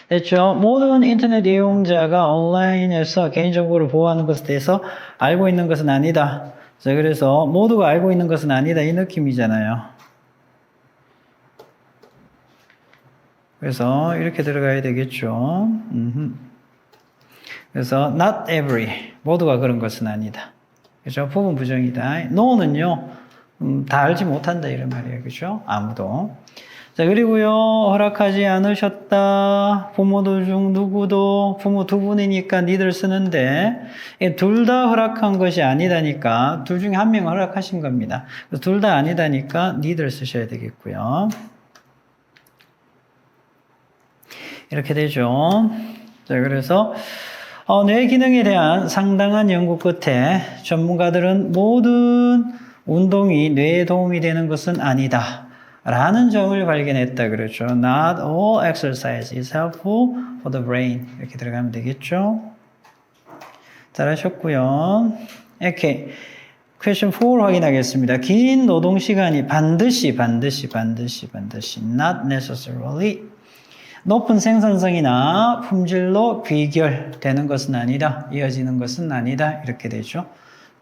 됐죠? 모든 인터넷 이용자가 온라인에서 개인정보를 보호하는 것에 대해서 알고 있는 것은 아니다. 자, 그래서 모두가 알고 있는 것은 아니다. 이 느낌이잖아요. 그래서 이렇게 들어가야 되겠죠. 그래서 not every. 모두가 그런 것은 아니다. 그죠? 부분 부정이다. no는요, 다 알지 못한다. 이런 말이에요. 그죠? 아무도. 자, 그리고요, 허락하지 않으셨다. 부모들 중 누구도, 부모 두 분이니까 니들 쓰는데, 둘 다 허락한 것이 아니다니까, 둘 중에 한 명 허락하신 겁니다. 둘 다 아니다니까, 니들 쓰셔야 되겠고요. 이렇게 되죠. 자, 그래서, 뇌 기능에 대한 상당한 연구 끝에 전문가들은 모든 운동이 뇌에 도움이 되는 것은 아니다. 라는 점을 발견했다 그러죠. Not all exercise is helpful for the brain. 이렇게 들어가면 되겠죠. 잘하셨고요. 오케이. Question 4 확인하겠습니다. 긴 노동 시간이 반드시 not necessarily 높은 생산성이나 품질로 귀결되는 것은 아니다. 이어지는 것은 아니다. 이렇게 되죠.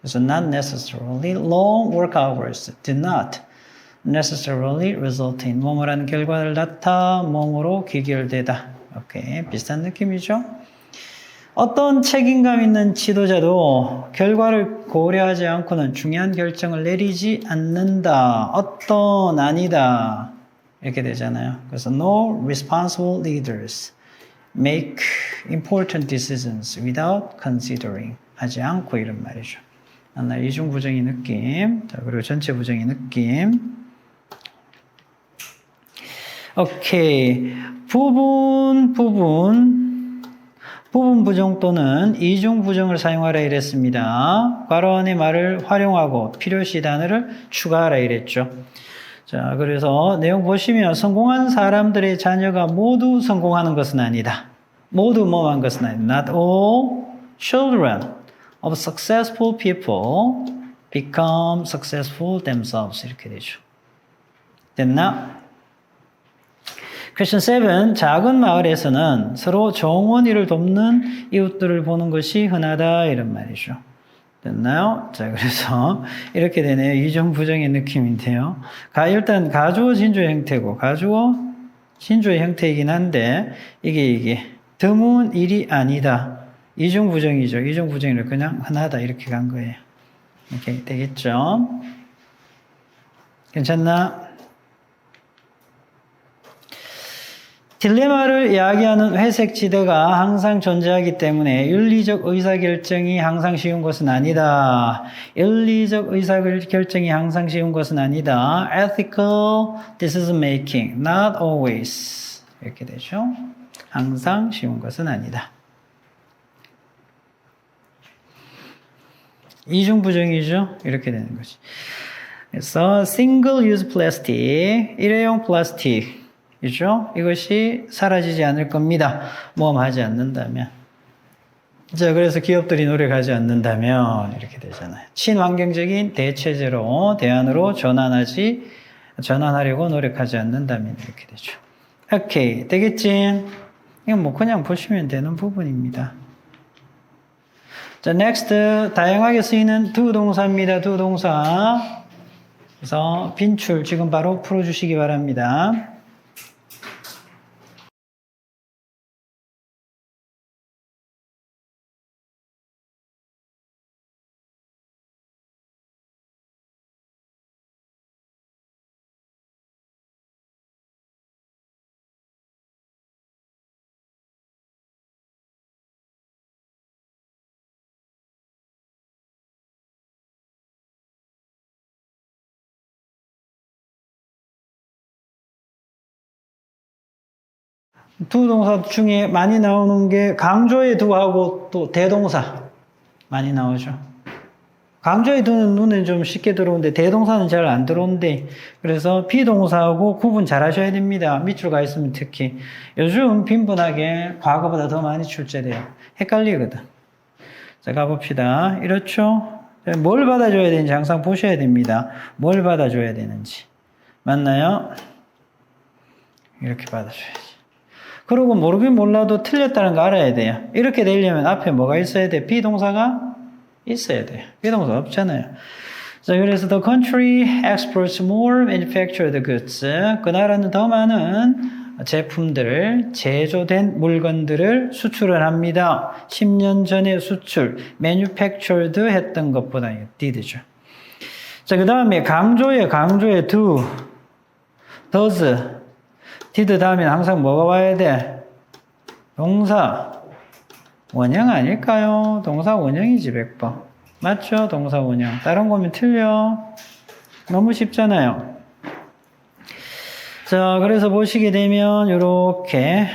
그래서 not necessarily long work hours do not necessarily result in 뭐뭐라는 결과를 낳다 뭐뭐로 귀결되다. 오케이. 비슷한 느낌이죠. 어떤 책임감 있는 지도자도 결과를 고려하지 않고는 중요한 결정을 내리지 않는다. 어떤 아니다. 이렇게 되잖아요. 그래서 no responsible leaders make important decisions without considering 하지 않고 이런 말이죠. 하나 이중 부정의 느낌. 자, 그리고 전체 부정의 느낌. 오케이. 부분 부정 또는 이중 부정을 사용하라 이랬습니다. 괄호 안의 말을 활용하고 필요시 단어를 추가하라 이랬죠. 자, 그래서 내용 보시면 성공한 사람들의 자녀가 모두 성공하는 것은 아니다. 모두 뭐한 것은 아니다. Not all children of successful people become successful themselves. 이렇게 되죠. 됐나? Question 7. 작은 마을에서는 서로 정원이를 돕는 이웃들을 보는 것이 흔하다. 이런 말이죠. 됐나요? 자, 그래서 이렇게 되네요. 이중 부정의 느낌인데요. 일단 가주어 진주의 형태고, 가주어 진주의 형태이긴 한데, 이게 드문 일이 아니다. 이중 부정이죠. 이중 부정이라 그냥 흔하다. 이렇게 간 거예요. 이렇게 되겠죠? 괜찮나? 딜레마를 이야기하는 회색 지대가 항상 존재하기 때문에 윤리적 의사결정이 항상 쉬운 것은 아니다. 윤리적 의사결정이 항상 쉬운 것은 아니다. Ethical decision making, not always. 이렇게 되죠. 항상 쉬운 것은 아니다. 이중부정이죠. 이렇게 되는 거지. 그래서 single-use plastic, 일회용 플라스틱 이죠? 이것이 사라지지 않을 겁니다. 모험하지 않는다면. 자, 그래서 기업들이 노력하지 않는다면 이렇게 되잖아요. 친환경적인 대체제로, 대안으로 전환하려고 노력하지 않는다면 이렇게 되죠. 오케이. 되겠지? 이건 뭐 그냥 보시면 되는 부분입니다. 자, next. 다양하게 쓰이는 do 동사입니다. do 동사. 그래서 빈출 지금 바로 풀어주시기 바랍니다. do 동사 중에 많이 나오는 게 강조의 do하고 또 대동사 많이 나오죠. 강조의 do는 눈에 좀 쉽게 들어오는데 대동사는 잘 안 들어오는데 그래서 비동사하고 구분 잘 하셔야 됩니다. 밑줄 가 있으면 특히 요즘 빈번하게 과거보다 더 많이 출제돼요. 헷갈리거든. 자, 가봅시다. 이렇죠? 뭘 받아줘야 되는지 항상 보셔야 됩니다. 뭘 받아줘야 되는지. 맞나요? 이렇게 받아줘야지. 그리고 모르긴 몰라도 틀렸다는 거 알아야 돼요. 이렇게 되려면 앞에 뭐가 있어야 돼? 비동사가 있어야 돼요. 비동사 없잖아요. 자, 그래서 the country exports more manufactured goods. 그 나라는 더 많은 제품들, 제조된 물건들을 수출을 합니다. 10년 전에 수출, manufactured 했던 것보다 did죠. 자, 그 다음에 강조에 do, does, did 다음에는 항상 뭐가 와야 돼? 동사 원형 아닐까요? 동사 원형이지 100번. 맞죠? 동사 원형. 다른 거면 틀려. 너무 쉽잖아요. 자, 그래서 보시게 되면 이렇게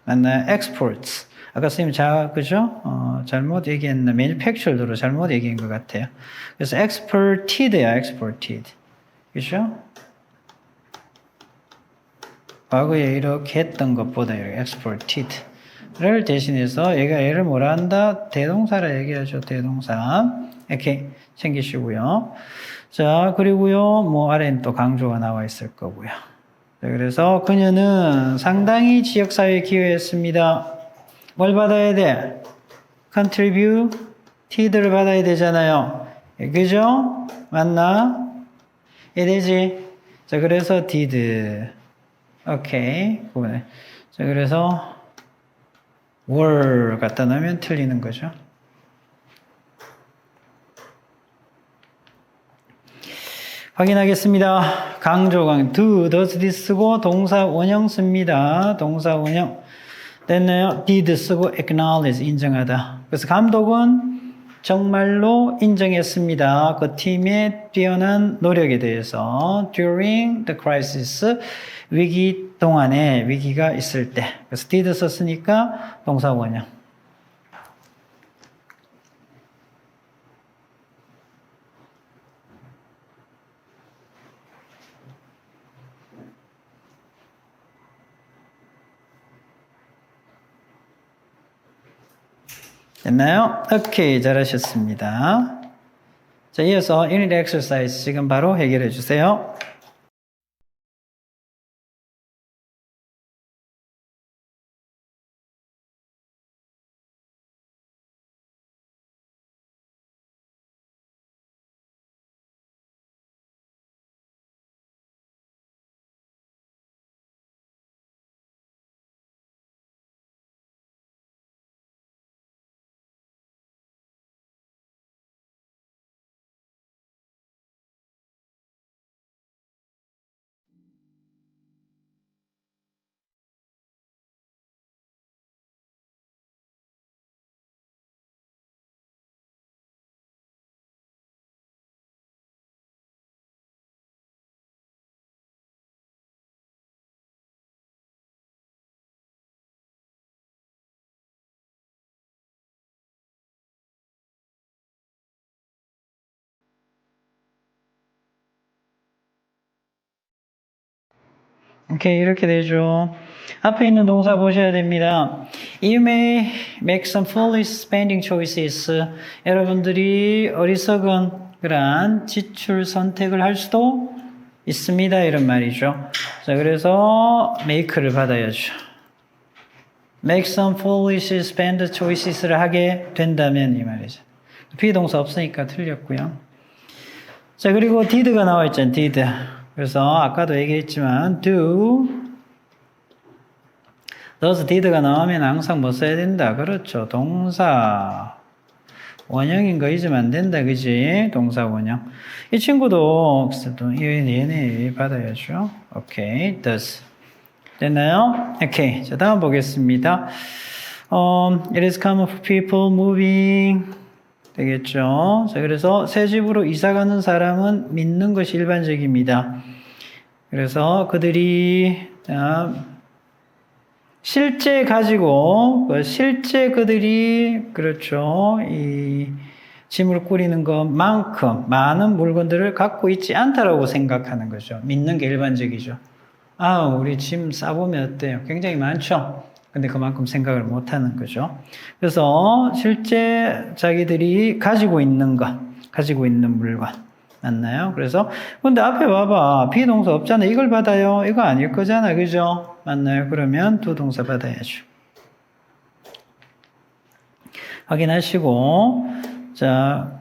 맞나요? exports. 아까 선생님 그죠? 잘못 얘기했나? manufactured로 잘못 얘기한 것 같아요. 그래서 exported야, exported. 그죠? 과거에 이렇게 했던 것보다 이렇게 exported를 대신해서 얘를 뭐라 한다? 대동사라 얘기하죠. 대동사. 이렇게 챙기시고요. 자, 그리고요. 뭐 아래는 또 강조가 나와 있을 거고요. 자, 그래서 그녀는 상당히 지역사회에 기여했습니다. 뭘 받아야 돼? contributed를 받아야 되잖아요. 그죠? 맞나? 되지? 자, 그래서 did. 오케이. 자, 그래서 were 갖다 놓으면 틀리는 거죠. 확인하겠습니다. 강조, do, does, did 쓰고 동사 원형 씁니다. 동사 원형. 됐나요? did 쓰고 acknowledge, 인정하다. 그래서 감독은 정말로 인정했습니다. 그 팀의 뛰어난 노력에 대해서 during the crisis, 위기 동안에 위기가 있을 때. 그래서 did 썼으니까 동사 원형. 됐나요? 오케이, 잘하셨습니다. 자, 이어서 unit exercise 지금 바로 해결해 주세요. 오케이, 이렇게 되죠. 앞에 있는 동사 보셔야 됩니다. You may make some foolish spending choices. 여러분들이 어리석은 그러한 지출 선택을 할 수도 있습니다. 이런 말이죠. 자, 그래서 make를 받아야죠. make some foolish spend choices를 하게 된다면 이 말이죠. 비동사 없으니까 틀렸고요. 자, 그리고 did가 나와 있잖아요. did. 그래서 아까도 얘기했지만 do, does, did가 나오면 항상 뭐 써야 된다. 그렇죠. 동사 원형인 거 잊으면 안 된다. 그지? 동사 원형. 이 친구도 얘네 받아야죠. 오케이. does. 됐나요? 오케이. 자, 다음 보겠습니다. It is common for people moving. 되겠죠? 자, 그래서 새 집으로 이사 가는 사람은 믿는 것이 일반적입니다. 그래서 그들이 실제 가지고 실제 그들이 그렇죠. 이 짐을 꾸리는 것만큼 많은 물건들을 갖고 있지 않다라고 생각하는 거죠. 믿는 게 일반적이죠. 아, 우리 짐 싸보면 어때요? 굉장히 많죠? 근데 그만큼 생각을 못 하는 거죠. 그래서 실제 자기들이 가지고 있는 것, 가지고 있는 물건. 맞나요? 그래서, 근데 앞에 봐봐. 비동사 없잖아. 이걸 받아요. 이거 아닐 거잖아. 그죠? 맞나요? 그러면 두 동사 받아야죠. 확인하시고, 자,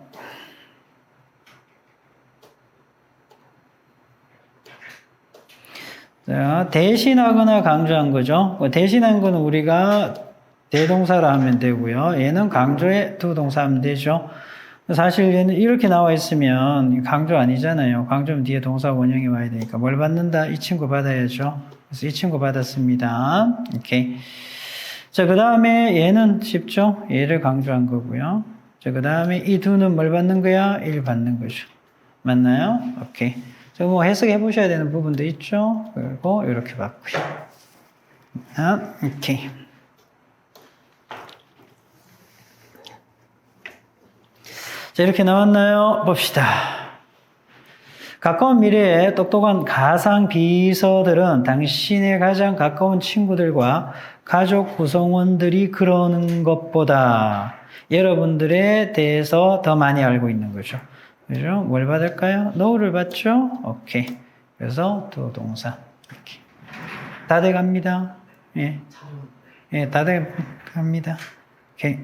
대신하거나 강조한 거죠. 대신한 거는 우리가 대동사라 하면 되고요. 얘는 강조에 두 동사 하면 되죠. 사실 얘는 이렇게 나와 있으면 강조 아니잖아요. 강조는 뒤에 동사 원형이 와야 되니까 뭘 받는다? 이 친구 받아야죠. 그래서 이 친구 받았습니다. 오케이. 자, 그 다음에 얘는 쉽죠? 얘를 강조한 거고요. 자, 그 다음에 이 두는 뭘 받는 거야? 1 받는 거죠. 맞나요? 오케이. 자, 뭐 해석해 보셔야 되는 부분도 있죠. 그리고 이렇게 받고요. 오케이. 자, 이렇게 나왔나요? 봅시다. 가까운 미래에 똑똑한 가상 비서들은 당신의 가장 가까운 친구들과 가족 구성원들이 그러는 것보다 여러분들에 대해서 더 많이 알고 있는 거죠. 그죠? 뭘 받을까요? know를 받죠? 오케이. 그래서 두 동사. 이렇게. 다 돼갑니다. 예. 예, 다 돼갑니다. 오케이.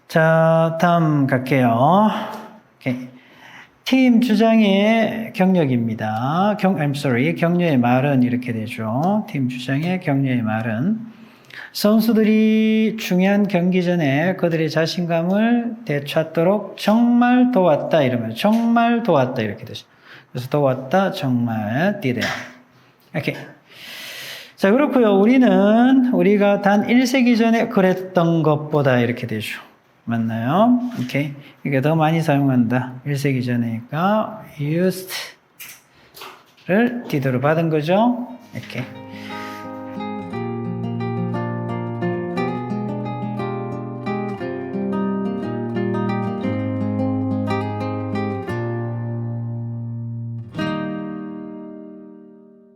자, 다음 갈게요. 오케이. 팀 주장의 경력입니다. 격려의 말은 이렇게 되죠. 팀 주장의 격려의 말은 선수들이 중요한 경기 전에 그들의 자신감을 되찾도록 정말 도왔다 이러면 정말 도왔다 이렇게 되죠. 그래서 도왔다 정말 did. 오케이. 자, 그렇고요. 우리가 단 1세기 전에 그랬던 것보다 이렇게 되죠. 맞나요? 오케이. 이게 더 많이 사용한다. 1세기 전이니까 used를 did로 받은 거죠. 이렇게.